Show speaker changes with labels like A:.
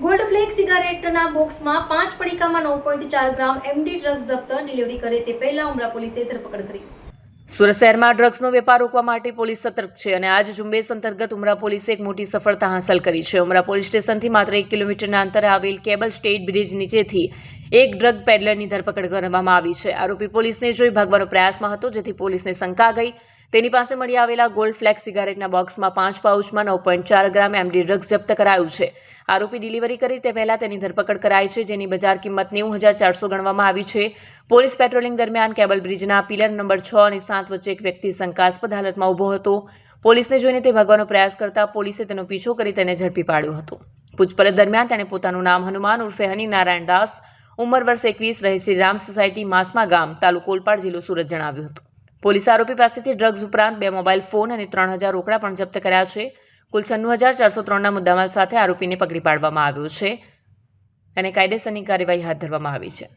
A: Gold ફ્લેક સિગારેટના બોક્સમાં 5 પડીકામાં 9.4 ગ્રામ MD drugs જપ્ત. Delivery કરે તે પહેલા ઉમરા પોલીસે ધરપકડ કરી.
B: સુરત શહેરમાં ડ્રગ્સનો વેપાર રોકવા માટે પોલીસ સતર્ક છે અને આજ ઝુંબેશ અંતર્ગત ઉમરા પોલીસે એક મોટી સફળતા હાંસલ કરી છે. ઉમરા પોલીસ સ્ટેશનથી માત્ર 1 કિલોમીટરના અંતરે આવેલ કેબલ સ્ટેટ બ્રિજ નીચેથી એક ડ્રગ પેડલરની ધરપકડ કરવામાં આવી છે. આરોપી પોલીસને જોઈ ભાગવાનો પ્રયાસમાં હતો, જેથી પોલીસને શંકા ગઈ. તેની પાસે મળી આવેલા ગોલ્ડ ફ્લેક્સ સિગારેટના બોક્સમાં 5 પાઉચમાં 9.4 ગ્રામ એમડી ડ્રગ્સ જપ્ત કરાયું છે. આરોપી ડિલિવરી કરી તે પહેલા તેની ધરપકડ કરાઈ છે, જેની બજાર કિંમત 90,400 ગણવામાં આવી છે. પોલીસ પેટ્રોલિંગ દરમિયાન કેબલ બ્રિજના પિલર નંબર 6 અને 7 વચ્ચે એક વ્યક્તિ શંકાસ્પદ હાલતમાં ઊભો હતો. પોલીસને જોઈને તે ભાગવાનો પ્રયાસ કરતા પોલીસે તેનો પીછો કરી તેને ઝડપી પાડ્યો હતો. પૂછપરછ દરમિયાન તેણે પોતાનું નામ હનુમાન ઉર્ફે હની નારાયણ દાસ, ઉંમર વર્ષ 21, રહે શ્રીરામ સોસાયટી, માસમા ગામ, તાલુકો ઓલપાડ, જિલ્લો સુરત જણાવ્યું હતું. પોલીસે આરોપી પાસેથી ડ્રગ્સ ઉપરાંત 2 મોબાઈલ ફોન અને 3,000 રોકડા પણ જપ્ત કર્યા છે. કુલ 96,403ના મુદ્દામાલ સાથે આરોપીને પકડી પાડવામાં આવ્યો છે અને કાયદેસરની કાર્યવાહી હાથ ધરવામાં આવી છે.